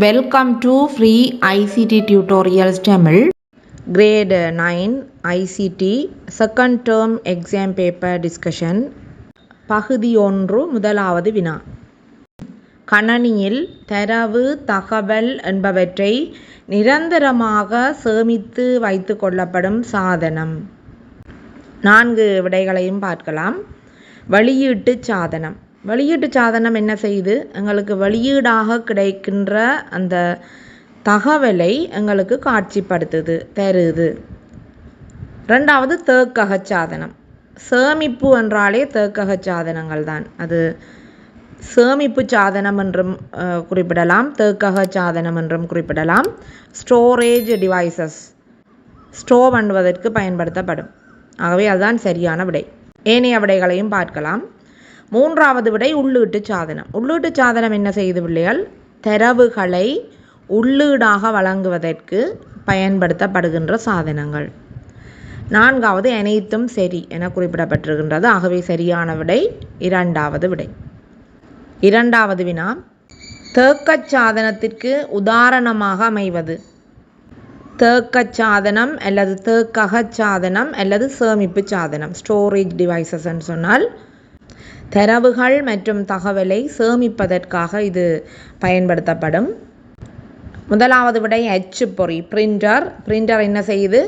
Welcome to Free ICT Tutorials Tamil Grade 9 ICT Second Term Exam Paper Discussion பகுதி 1 முதலாவது வினா. கணனியில் தரவு தகவல் என்பவற்றை நிரந்தரமாக சேமித்து வைத்து கொள்ளப்படும் சாதனம். 4 விடைகளையும் பார்க்கலாம். வெளியீட்டு சாதனம். வெளியீட்டு சாதனம் என்ன செய்யுது? எங்களுக்கு வெளியீடாக கிடைக்கின்ற அந்த தகவலை எங்களுக்கு காட்சிப்படுத்துது, தருது. 2வது தேக்கக சாதனம். சேமிப்பு என்றாலே தேக்கக சாதனங்கள் தான். அது சேமிப்பு சாதனம் என்றும் குறிப்பிடலாம், தேக்கக சாதனம் என்றும் குறிப்பிடலாம். ஸ்டோரேஜ் டிவைசஸ், ஸ்டோர் பண்ணுவதற்கு பயன்படுத்தப்படும். ஆகவே அதுதான் சரியான விடை. ஏனைய விடைகளையும் பார்க்கலாம். 3வது விடை உள்ளீட்டு சாதனம். உள்ளீட்டு சாதனம் என்ன செய்து பிள்ளைகள்? தரவுகளை உள்ளீடாக வழங்குவதற்கு பயன்படுத்தப்படுகின்ற சாதனங்கள். 4வது அனைத்தும் சரி என குறிப்பிடப்பட்டிருக்கின்றது. ஆகவே சரியான விடை 2வது விடை. 2வது வினா, தேக்கச் சாதனத்திற்கு உதாரணமாக அமைவது. தேக்கச் சாதனம் அல்லது தேக்கக சாதனம் அல்லது சேமிப்பு சாதனம், ஸ்டோரேஜ் டிவைசஸ் என்று சொன்னால் தரவுகள் மற்றும் தகவலை சேமிப்பதற்காக இது பயன்படுத்தப்படும். 1வது விடை அச்சுப்பொறி, பிரிண்டர். பிரிண்டர் என்ன செய்யுது?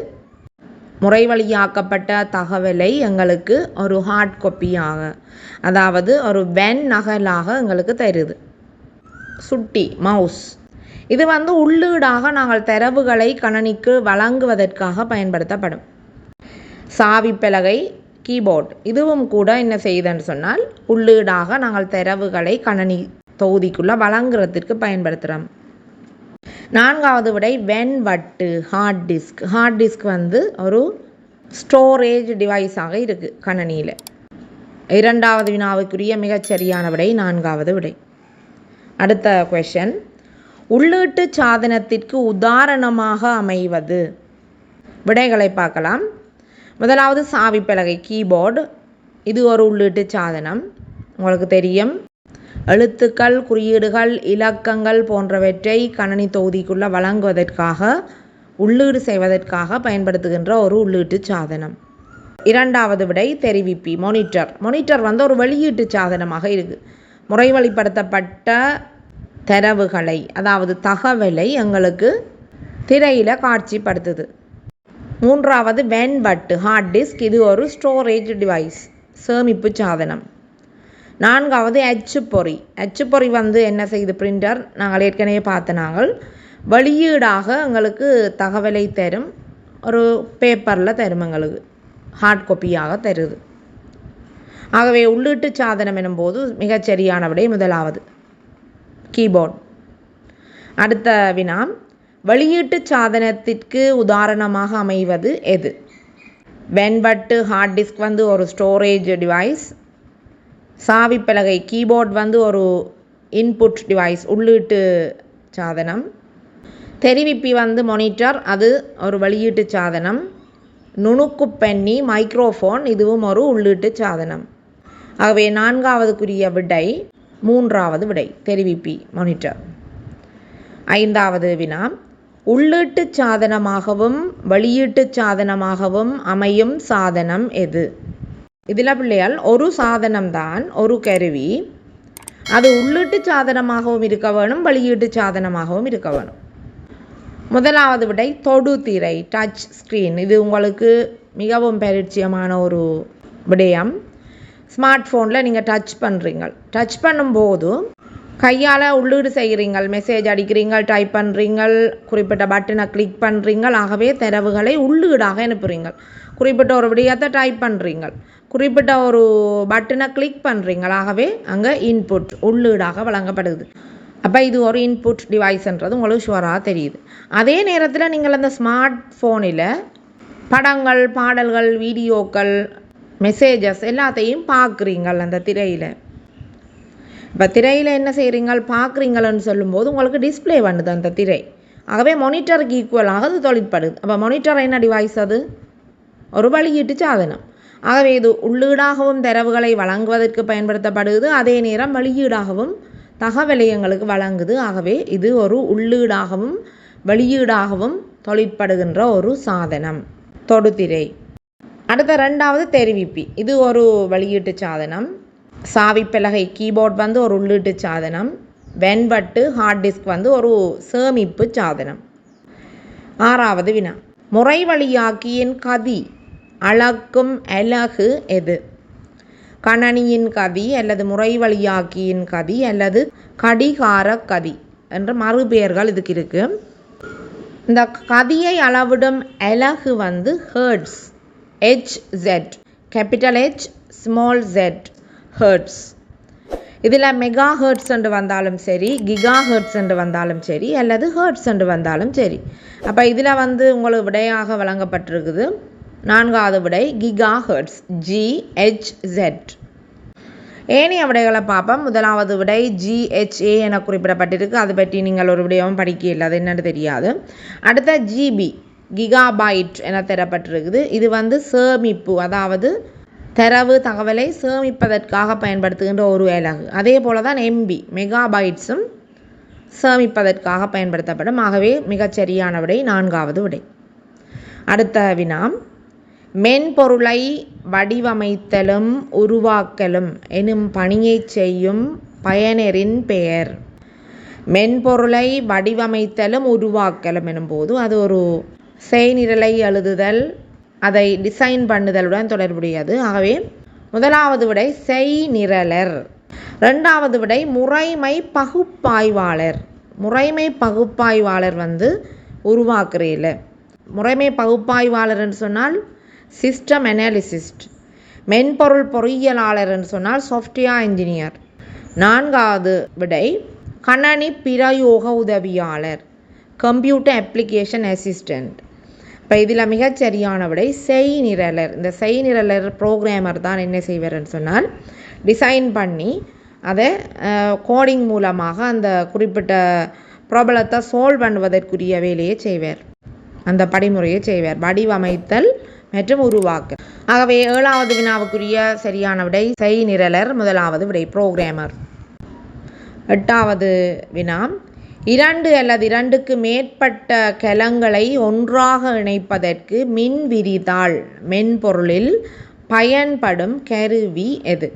முறைவழியாக்கப்பட்ட தகவலை எங்களுக்கு ஒரு ஹார்ட் காப்பியாக, அதாவது ஒரு வென் நகலாக எங்களுக்கு தருது. சுட்டி, மவுஸ். இது உள்ளீடாக நாங்கள் தரவுகளை கணனிக்கு வழங்குவதற்காக பயன்படுத்தப்படும். சாவிப்பலகை, கீபோர்ட். இதுவும் கூட என்ன செய்யுதுன்னு சொன்னால் உள்ளீடாக நாங்கள் தரவுகளை கணனி தொகுதிக்குள்ளே வழங்குறதுக்கு பயன்படுத்துகிறோம். 4வது விடை வெண்வட்டு, ஹார்ட் டிஸ்க். ஹார்ட் டிஸ்க் ஒரு ஸ்டோரேஜ் டிவைஸாக இருக்குது கணனியில். 2வது வினாவுக்குரிய மிகச்சரியான விடை 4வது விடை. அடுத்த கொஷன், உள்ளீட்டு சாதனத்திற்கு உதாரணமாக அமைவது. விடைகளை பார்க்கலாம். 1வது சாவிப்பலகை, கீபோர்டு. இது ஒரு உள்ளீட்டு சாதனம். உங்களுக்கு தெரியும், எழுத்துக்கள், குறியீடுகள், இலக்கங்கள் போன்றவற்றை கணனி தொகுதிக்குள்ளே வழங்குவதற்காக, உள்ளீடு செய்வதற்காக பயன்படுத்துகின்ற ஒரு உள்ளீட்டு சாதனம். 2வது விடை தெரிவிப்பி, மொனிட்டர். மொனிட்டர் ஒரு வெளியீட்டு சாதனமாக இருக்குது. முறைவழிப்படுத்தப்பட்ட தரவுகளை, அதாவது தகவலை எங்களுக்கு திரையில் காட்சிப்படுத்துது. 3வது வெண்வட்டு, ஹார்ட் டிஸ்க். இது ஒரு ஸ்டோரேஜ் டிவைஸ், சேமிப்பு சாதனம். 4வது அச்சுப்பொறி. அச்சுப்பொறி என்ன செய்யுது? பிரிண்டர். நாங்கள் ஏற்கனவே பார்த்த நாங்கள் வெளியீடாக எங்களுக்கு தகவலை தரும், ஒரு பேப்பரில் தரும், எங்களுக்கு ஹார்ட் காப்பியாக தருது. ஆகவே உள்ளீட்டு சாதனம் எனும்போது மிகச்சரியான விடை 1வது கீபோர்ட். அடுத்த வினா, வெளியீட்டு சாதனத்திற்கு உதாரணமாக அமைவது எது? வெண்வட்டு, ஹார்ட் டிஸ்க் ஒரு ஸ்டோரேஜ் டிவைஸ். சாவிப்பலகை, கீபோர்ட் ஒரு இன்புட் டிவைஸ், உள்ளீட்டு சாதனம். தெரிவிப்பி மொனிட்டர், அது ஒரு வெளியீட்டு சாதனம். நுணுக்குப்பெண்ணி, மைக்ரோஃபோன், இதுவும் ஒரு உள்ளீட்டு சாதனம். ஆகவே 4வதுக்குரிய விடை 3வது விடை, தெரிவிப்பி, மொனிட்டர். 5வது வினா, உள்ளீட்டு சாதனமாகவும் வெளியீட்டு சாதனமாகவும் அமையும் சாதனம் எது? இதில் பிள்ளையால் ஒரு சாதனம்தான், ஒரு கருவி. அது உள்ளீட்டு சாதனமாகவும் இருக்க வேணும், வெளியீட்டு சாதனமாகவும் இருக்க வேணும். 1வது விடை தொடுதிரை, டச் ஸ்க்ரீன். இது உங்களுக்கு மிகவும் பரிச்சயமான ஒரு விடயம். ஸ்மார்ட் ஃபோனில் நீங்கள் டச் பண்ணுறீங்க. டச் பண்ணும்போது கையால் உள்ளீடு செய்கிறீங்கள், மெசேஜ் அடிக்கிறீங்கள், டைப் பண்ணுறீங்கள், குறிப்பிட்ட பட்டனை கிளிக் பண்ணுறீங்கள். ஆகவே தரவுகளை உள்ளீடாக அனுப்புகிறீங்கள். குறிப்பிட்ட ஒரு விடயத்தை டைப் பண்ணுறீங்கள், குறிப்பிட்ட ஒரு பட்டனை கிளிக் பண்ணுறீங்கள். ஆகவே அங்கே இன்புட், உள்ளீடாக வழங்கப்படுது. அப்போ இது ஒரு இன்புட் டிவைஸ்ன்றது உங்களுக்கு ஷுவராக தெரியுது. அதே நேரத்தில் நீங்கள் அந்த ஸ்மார்ட் ஃபோனில் படங்கள், பாடல்கள், வீடியோக்கள், மெசேஜஸ் எல்லாத்தையும் பார்க்குறீங்கள் அந்த திரையில். இப்போ திரையில் என்ன செய்கிறீங்க? பார்க்குறீங்களன்னு சொல்லும்போது உங்களுக்கு டிஸ்பிளே பண்ணுது அந்த திரை. ஆகவே மானிட்டருக்கு ஈக்குவலாக அது தொழிற்படுது. அப்போ மானிட்டர் என்ன டிவைஸ்? அது ஒரு வெளியீட்டு சாதனம். ஆகவே இது உள்ளீடாகவும் தரவுகளை வழங்குவதற்கு பயன்படுத்தப்படுகிறது. அதே நேரம் வெளியீடாகவும் தகவலை எங்களுக்கு வழங்குது. ஆகவே இது ஒரு உள்ளீடாகவும் வெளியீடாகவும் தொழிற்படுகின்ற ஒரு சாதனம் தொடுதிரை. அடுத்த 2வது தெரிவிப்பி. இது ஒரு வெளியீட்டு சாதனம். சாவிப்பலகை கீபோர்ட் வந்து ஒரு உள்ளீட்டு சாதனம். வெண்வட்டு ஹார்ட் டிஸ்க் வந்து ஒரு சேமிப்பு சாதனம். 6வது வினா. முறைவழியாக்கியின் கதி அளக்கும் அலகு எது? கணனியின் கதி அல்லது முறைவழியாக்கியின் கதி அல்லது கடிகார கதி என்ற மறுபெயர்கள் இதுக்கு இருக்கு. இந்த கதியை அளவிடும் அலகு வந்து hertz. HZ, capital H small Z, hertz. இதில் மெகா ஹெர்ட்ஸ் என்று வந்தாலும் சரி, கிகா ஹெர்ட்ஸ் என்று வந்தாலும் சரி, அல்லது ஹெர்ட்ஸ் என்று வந்தாலும் சரி. அப்போ இதில் வந்து உங்களுக்கு விடையாக வழங்கப்பட்டிருக்குது 4வது விடை கிகா ஹெர்ட்ஸ், GHZ. ஏனைய விடைகளை பார்ப்போம். 1வது விடை GHA என குறிப்பிடப்பட்டிருக்கு. அது பற்றி நீங்கள் ஒரு விடையும் படிக்க இல்லை, அது என்னன்னு தெரியாது. அடுத்த GB, கிகாபைட் என தரப்பட்டிருக்குது. இது வந்து சேமிப்பு, அதாவது தரவு தகவலை சேமிப்பதற்காக பயன்படுத்துகின்ற ஒரு அலகு. அதே போல தான் MB, மெகாபைட்ஸும் சேமிப்பதற்காக பயன்படுத்தப்படும். ஆகவே மிகச்சரியான விடை 4வது விடை. அடுத்த வினா. மென்பொருளை வடிவமைத்தலும் உருவாக்கலும் எனும் பணியை செய்யும் பயனரின் பெயர். மென்பொருளை வடிவமைத்தலும் உருவாக்கலும் எனும்போது அது ஒரு செய்நிரலை எழுதுதல், அதை டிசைன் பண்ணுதலுடன் தொடர்புடையது. ஆகவே 1வது விடை செய்நிரலர். 2வது விடை முறைமை பகுப்பாய்வாளர். முறைமை பகுப்பாய்வாளர் வந்து உருவாக்குறையில். முறைமை பகுப்பாய்வாளர் என்று சொன்னால் சிஸ்டம் அனாலிசிஸ்ட். மென்பொருள் பொறியியலாளர் என்று சொன்னால் சாஃப்ட்வேர் இன்ஜினியர். 4வது விடை கணனி பிரயோக உதவியாளர், கம்ப்யூட்டர் அப்ளிகேஷன் அசிஸ்டண்ட். இப்போ இதில் மிகச்சரியான விடை செய்நிரலர். இந்த செய்நிரலர் ப்ரோக்ராமர் தான் என்ன செய்வார்ன்னு சொன்னால் டிசைன் பண்ணி அதை கோடிங் மூலமாக அந்த குறிப்பிட்ட ப்ராப்ளத்தை சால்வ் பண்ணுவதற்குரிய வேலையை செய்வார், அந்த படிமுறையை செய்வார், வடிவமைத்தல் மற்றும் உருவாக்கல். ஆகவே 7வது வினாவுக்குரிய சரியான விடை செய்நிரலர். 1வது விடை புரோகிராமர். 8வது வினா. 2 அல்லது 2க்கு மேற்பட்ட கலங்களை ஒன்றாக இணைப்பதற்கு மின் விரிதாள் மென்பொருளில் பயன்படும் கருவி எது?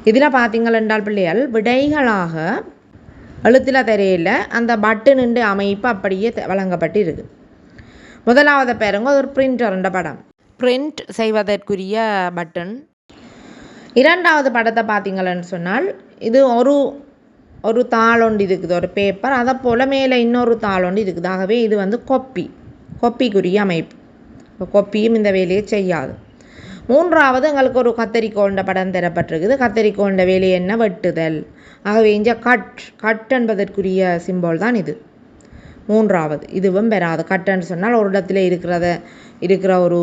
இதில் பார்த்தீங்கள் என்றால் பிள்ளைகள் விடைகளாக எழுத்தில் தெரியல, அந்த பட்டனுண்டு அமைப்பு அப்படியே வழங்கப்பட்டு இருக்கு. 1வது பாருங்க, ஒரு பிரிண்டர் படம், பிரிண்ட் செய்வதற்குரிய பட்டன். 2வது படத்தை பார்த்தீங்கன்னு சொன்னால் இது ஒரு தாள் ஒன்று இருக்குது, ஒரு பேப்பர், அதை போல் மேலே இன்னொரு தாள் ஒன்று இருக்குது. ஆகவே இது வந்து கொப்பிக்குரிய அமைப்பு. கொப்பியும் இந்த வேலையை செய்யாது. 3வது எங்களுக்கு ஒரு கத்தரிக்கோண்ட படம் தரப்பட்டிருக்குது. கத்தரிக்கோண்ட வேலை என்ன? வெட்டுதல். ஆகவே இங்கே கட் என்பதற்குரிய சிம்போல் தான் இது. 3வது இதுவும் பெறாது. கட்டுன்னு சொன்னால் ஒரு இடத்துல இருக்கிற ஒரு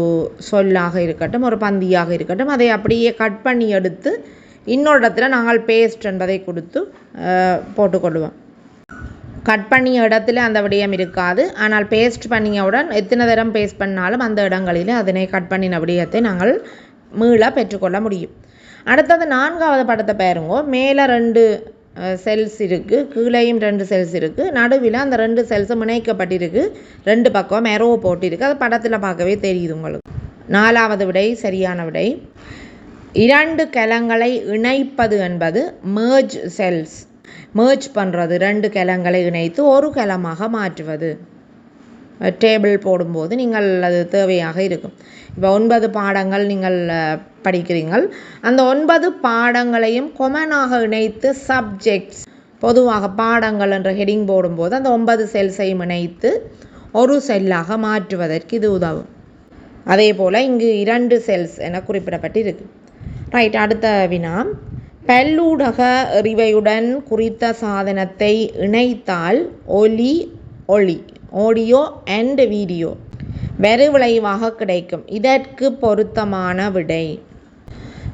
சொல்லாக இருக்கட்டும், ஒரு பந்தியாக இருக்கட்டும், அதை அப்படியே கட் பண்ணி எடுத்து இன்னொரு இடத்துல நாங்கள் பேஸ்ட் என்பதை கொடுத்து போட்டுக்கொள்வோம். கட் பண்ணிய இடத்துல அந்த விடயம் இருக்காது. ஆனால் பேஸ்ட் பண்ணியவுடன் எத்தனை தரம் பேஸ்ட் பண்ணாலும் அந்த இடங்களில் அதனை கட் பண்ணின விடயத்தை நாங்கள் மீள பெற்றுக்கொள்ள முடியும். அடுத்தது 4வது படத்தை பாருங்க. மேலே 2 செல்ஸ் இருக்குது, கீழேயும் 2 செல்ஸ் இருக்குது, நடுவில் அந்த 2 செல்ஸும் இணைக்கப்பட்டிருக்கு, 2 பக்கம் மெரோ போட்டிருக்கு. அது படத்தில் பார்க்கவே தெரியுது உங்களுக்கு. 4வது விடை சரியான விடை. 2 கலங்களை இணைப்பது என்பது மேர்ஜ் செல்ஸ். மேர்ஜ் பண்ணுறது, 2 கலங்களை இணைத்து ஒரு கலமாக மாற்றுவது. டேபிள் போடும்போது நீங்கள் அது தேவையாக இருக்கும். இப்போ 9 பாடங்கள் நீங்கள் படிக்கிறீங்கள். அந்த 9 பாடங்களையும் கொமனாக இணைத்து சப்ஜெக்ட்ஸ், பொதுவாக பாடங்கள் என்ற ஹெடிங் போடும்போது அந்த 9 செல்ஸையும் இணைத்து ஒரு செல்லாக மாற்றுவதற்கு இது உதவும். அதே போல் இங்கு 2 செல்ஸ் என குறிப்பிடப்பட்டிருக்கு. ரைட். அடுத்த வினா. பல்லூடக எறிவையுடன் குறித்த சாதனத்தை இணைத்தால் ஒலி ஆடியோ அண்ட் வீடியோ வெறு விளைவாக கிடைக்கும். இதற்கு பொருத்தமான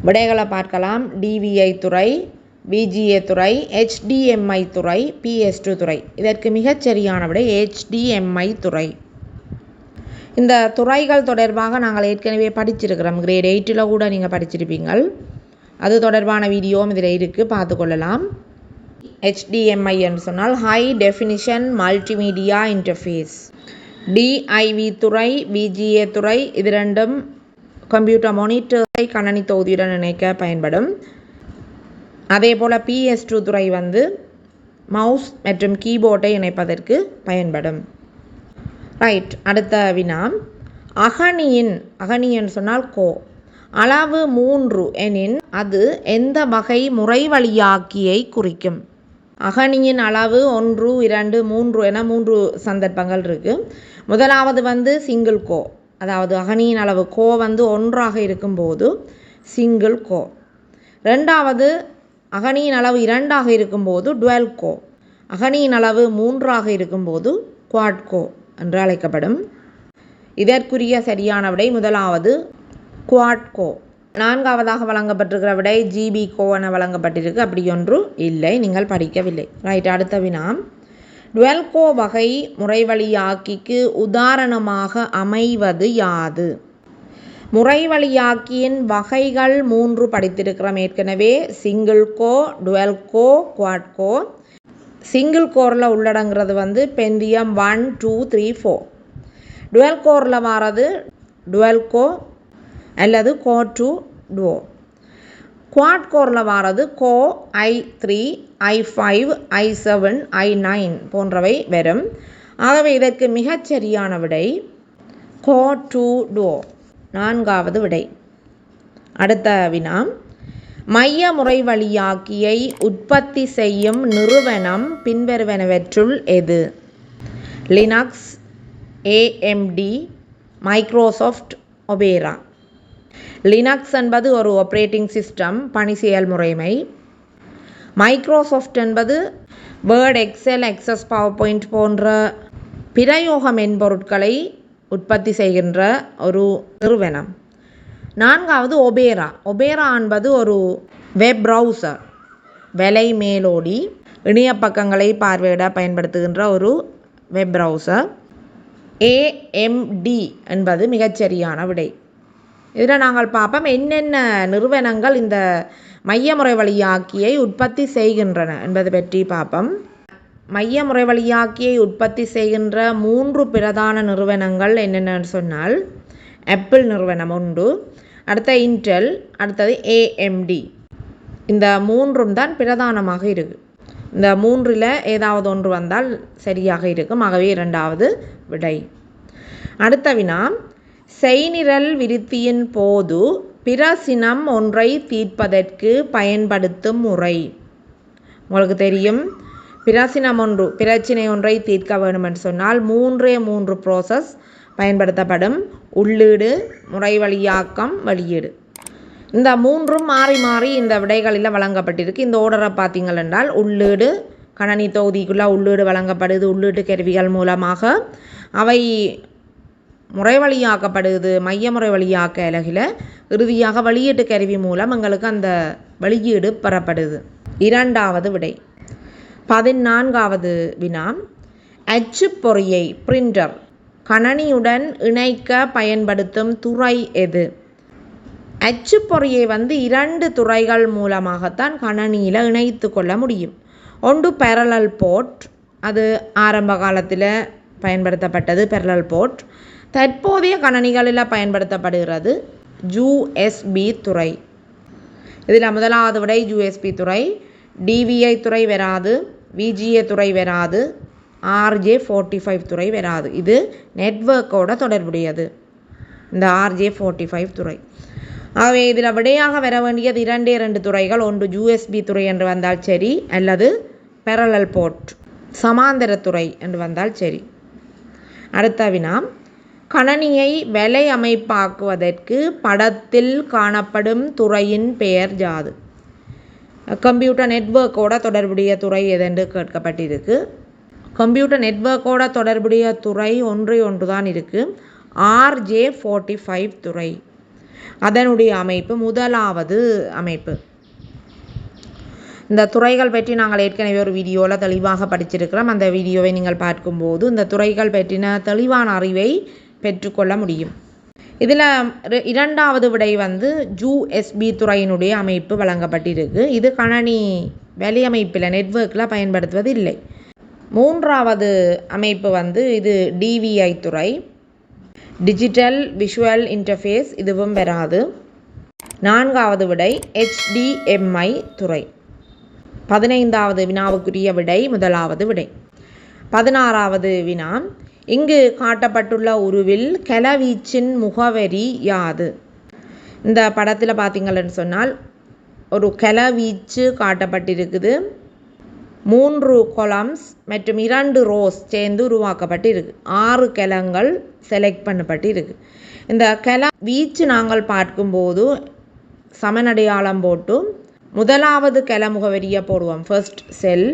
விடைகளை பார்க்கலாம். டிவிஐ துறை, விஜிஏ துறை, HDMI துறை, PS2 துறை. இதற்கு மிகச்சரியான விடை HDMI துறை. இந்த துறைகள் தொடர்பாக நாங்கள் ஏற்கனவே படிச்சிருக்கிறோம். கிரேட் 8 கூட நீங்கள் படிச்சிருப்பீங்கள். அது தொடர்பான வீடியோவும் இதில் இருக்குது, பார்த்துக்கொள்ளலாம். HDMI என்று சொன்னால் high definition multimedia interface. DIV துறை, VGA துறை, இது ரெண்டும் கம்ப்யூட்டர் மானிட்டரை கணனி தொகுதியுடன் இணைக்க பயன்படும். அதே போல் PS2 துறை வந்து மவுஸ் மற்றும் கீபோர்டை இணைப்பதற்கு பயன்படும். ரைட், அடுத்த வினா. அகணின்னு சொன்னால் கோ அளவு 3 எனின் அது எந்த வகை முறைவழியாக்கியை குறிக்கும்? அகணியின் அளவு 1, 2, 3 என 3 சந்தர்ப்பங்கள் இருக்குது. முதலாவது வந்து சிங்கிள் கோ, அதாவது அகணியின் அளவு கோ வந்து 1ஆக இருக்கும்போது சிங்கிள் கோ. ரெண்டாவது அகணியின் அளவு 2ஆக இருக்கும்போது டுவெல் கோ. அகணியின் அளவு 3ஆக இருக்கும்போது குவாட் கோ என்று அழைக்கப்படும். இதற்குரிய சரியான விடை முதலாவது குவாட் கோ. நான்காவதாக வழங்கப்பட்டிருக்கிற விடை GB கோ என வழங்கப்பட்டிருக்கு. அப்படி ஒன்று இல்லை, நீங்கள் படிக்கவில்லை. ரைட், அடுத்த வினா. டுவெல் கோ வகை முறைவழியாக்கிக்கு உதாரணமாக அமைவது யாது? முறைவழியாக்கியின் வகைகள் 3 படித்திருக்கிறோம் ஏற்கனவே. சிங்கிள் கோ, டுவெல் கோ, குவாட் கோ. சிங்கிள் கோரில் உள்ளடங்கிறது வந்து பென்டியம் 1, 2, 3, 4. டுவெல் கோரில் வாரது டுவெல் கோ அல்லது கோ 2 டுவோ. குவாட் கோரில் வாரது கோ i3, i5, i7, i9 போன்றவை வரும். ஆகவே இதற்கு மிகச்சரியான விடை கோ 2 டுவோ, நான்காவது விடை. அடுத்த வினா. மைய முறைவழியாக்கியை உற்பத்தி செய்யும் நிறுவனம் பின்வருவனவற்றுள் எது? Linux, AMD, Microsoft, Opera. Linux என்பது ஒரு ஆப்ரேட்டிங் சிஸ்டம், பணி செயல்முறைமை. மைக்ரோசாஃப்ட் என்பது Word, Excel, Access, PowerPoint போன்ற பிரயோக மென்பொருட்களை உற்பத்தி செய்கின்ற ஒரு நிறுவனம். நான்காவது ஒபேரா. ஒபேரா என்பது ஒரு வெப் ப்ரௌசர், வலை மேலோடி இணைய பக்கங்களை பார்வையிட பயன்படுத்துகின்ற ஒரு வெப் ப்ரௌசர். AMD என்பது மிகச்சரியான விடை. இதில் நாங்கள் பார்ப்போம் என்னென்ன நிறுவனங்கள் இந்த மைய முறைவழியாக்கியை உற்பத்தி செய்கின்றன என்பது பற்றி பார்ப்போம். மைய முறைவழியாக்கியை உற்பத்தி செய்கின்ற 3 பிரதான நிறுவனங்கள் என்னென்னு சொன்னால் ஆப்பிள் நிறுவனம் உண்டு, அடுத்த இன்டெல், அடுத்தது AMD. இந்த 3ம் தான் பிரதானமாக இருக்குது. இந்த 3ல் ஏதாவது ஒன்று வந்தால் சரியாக இருக்கும். ஆகவே இரண்டாவது விடை. அடுத்த வினா. செய்நிரல் விருத்தியின் போது பிரசினம் ஒன்றை தீர்ப்பதற்கு பயன்படுத்தும் முறை. உங்களுக்கு தெரியும், பிரசினம் ஒன்று, பிரச்சினை ஒன்றை தீர்க்க வேண்டும் என்று சொன்னால் 3 ப்ராசஸ் பயன்படுத்தப்படும். உள்ளீடு, முறைவழியாக்கம், வெளியீடு. இந்த 3ம் மாறி மாறி இந்த விடைகளில் வழங்கப்பட்டிருக்கு. இந்த ஓர்டரை பார்த்தீங்கள் என்றால் உள்ளீடு, கணனி தொகுதிக்குள்ளே உள்ளீடு வழங்கப்படுது. உள்ளீட்டு கருவிகள் மூலமாக அவை முறைவழியாக்கப்படுது. மைய முறைவழியாக்க அலகில் இறுதியாக வெளியீட்டு கருவி மூலம் எங்களுக்கு அந்த வெளியீடு பெறப்படுது. இரண்டாவது விடை. 14வது வினா. அச்சுப்பொறியை பிரிண்டர் கணனியுடன் இணைக்க பயன்படுத்தும் துறை எது? அச்சுப்பொறியை வந்து 2 துறைகள் மூலமாகத்தான் கணனியில் இணைத்து கொள்ள முடியும். ஒன்று பேரலல் போர்ட், அது ஆரம்ப காலத்தில் பயன்படுத்தப்பட்டது பேரலல் போர்ட். தற்போதைய கணனிகளில் பயன்படுத்தப்படுகிறது USB துறை. இதில் முதலாவது விடை USB துறை. DVI துறை வராது, VGA துறை வராது, RJ45 துறை வராது. இது நெட்வொர்க்கோட தொடர்புடையது, இந்த RJ45 துறை. ஆகவே இதில் விடையாக வர வேண்டியது 2 துறைகள். ஒன்று USB துறை என்று வந்தால் சரி, அல்லது பேரலல் போர்ட் சமாந்தர துறை என்று வந்தால் சரி. அடுத்த வினா. கணனியை வலை அமைப்பாக்குவதற்கு படத்தில் காணப்படும் துறையின் பெயர் யாது? கம்ப்யூட்டர் நெட்வொர்க்கோட தொடர்புடைய துறை எதென்று கேட்கப்பட்டிருக்கு. கம்ப்யூட்டர் நெட்வொர்க்கோட தொடர்புடைய துறை ஒன்று தான் இருக்குது, RJ45 துறை. அதனுடைய அமைப்பு முதலாவது அமைப்பு. இந்த துறைகள் பற்றி நாங்கள் ஏற்கனவே ஒரு வீடியோவில் தெளிவாக படிச்சிருக்கிறோம். அந்த வீடியோவை நீங்கள் பார்க்கும்போது இந்த துறைகள் பற்றின தெளிவான அறிவை பெற்றுக்கொள்ள முடியும். இதில் இரண்டாவது விடை வந்து USB துறையினுடைய அமைப்பு வழங்கப்பட்டிருக்கு. இது கணனி வலையமைப்பில் நெட்வொர்க்கில் பயன்படுத்துவது இல்லை. மூன்றாவது அமைப்பு வந்து இது டிவிஐ துறை, டிஜிட்டல் விஷுவல் இன்டர்ஃபேஸ், இதுவும் வராது. நான்காவது விடை HDMI துறை. 15வது வினாவுக்குரிய விடை முதலாவது விடை. 16வது வினா, இங்கு காட்டப்பட்டுள்ள உருவில் கலவீச்சின் முகவரி யாது? இந்த படத்தில் பார்த்தீங்கன்னு சொன்னால் ஒரு கலவீச்சு காட்டப்பட்டிருக்குது. 3 கொலம்ஸ் மற்றும் 2 ரோஸ் சேர்ந்து உருவாக்கப்பட்டிருக்கு. 6 கலங்கள் செலக்ட் பண்ணப்பட்டிருக்கு. இந்த வீச்சு நாங்கள் பார்க்கும்போது சமனடையாளம் போட்டு முதலாவது கல முகவரியை போடுவோம், ஃபர்ஸ்ட் செல்.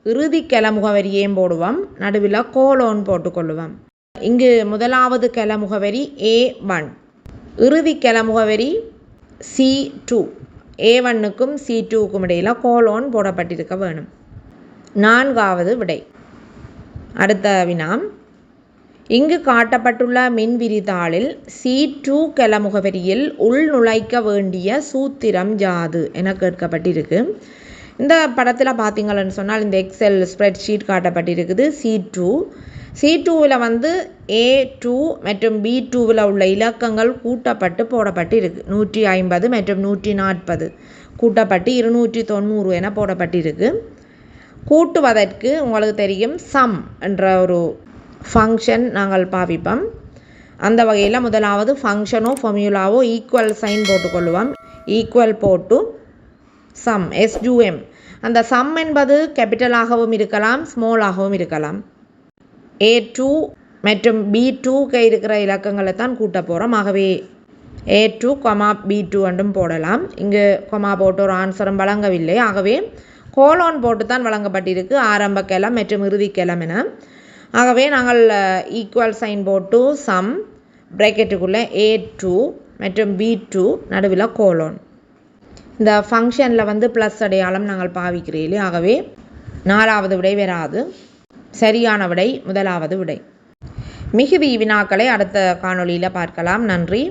இறுதி கல முகவரியையும் போடுவோம், நடுவில் கோலோன் போட்டுக்கொள்ளுவோம். இங்கு முதலாவது கல முகவரி A1, இறுதி கல முகவரி C2. A1க்கும் C2க்கும் இடையில் கோலோன் போடப்பட்டிருக்க வேணும். 4வது விடை. அடுத்த வினா, இங்கு காட்டப்பட்டுள்ள மின்விரிதாளில் C2 கல முகவரியில் உள்நுழைக்க வேண்டிய சூத்திரம் யாது என கேட்கப்பட்டிருக்கு. இந்த படத்தில் பார்த்தீங்கன்னு சொன்னால் இந்த எக்ஸல் ஸ்ப்ரெட்ஷீட் காட்டப்பட்டிருக்குது. C2வில் வந்து A2 மற்றும் B2வில் உள்ள இலக்கங்கள் கூட்டப்பட்டு போடப்பட்டிருக்கு. 150 மற்றும் 140 கூட்டப்பட்டு 290 என போடப்பட்டிருக்கு. கூட்டுவதற்கு உங்களுக்கு தெரியும் சம் என்ற ஒரு ஃபங்க்ஷன் நாங்கள் பாவிப்போம். அந்த வகையில் முதலாவது ஃபங்க்ஷனோ ஃபார்முலாவோ ஈக்குவல் சைன் போட்டுக்கொள்ளுவோம். ஈக்குவல் போட்டு சம் SUM. அந்த சம் என்பது கேபிட்டலாகவும் இருக்கலாம், ஸ்மாலாகவும் இருக்கலாம். A2 மற்றும் B2க்கு இருக்கிற இலக்கங்களை தான் கூட்ட போகிறோம். ஆகவே A2, B2 என்றும் போடலாம். இங்கு கொமா போட்டு ஒரு ஆன்சரும் வழங்கவில்லை. ஆகவே கோலோன் போட்டு தான் வழங்கப்பட்டிருக்கு, ஆரம்ப கலம் மற்றும் இறுதி கலம் என. ஆகவே நாங்கள் ஈக்குவல் சைன் போட்டு சம் ப்ராக்கெட்டுக்குள்ளே A2 மற்றும் B2 நடுவில் கோலோன். இந்த ஃபங்க்ஷனில் வந்து ப்ளஸ் அடையாளம் நாங்கள் பாவிக்கிறீங்களே. ஆகவே 4வது விடை வராது. சரியான விடை முதலாவது விடை. மிகுதி வினாக்களை அடுத்த காணொளியில் பார்க்கலாம். நன்றி.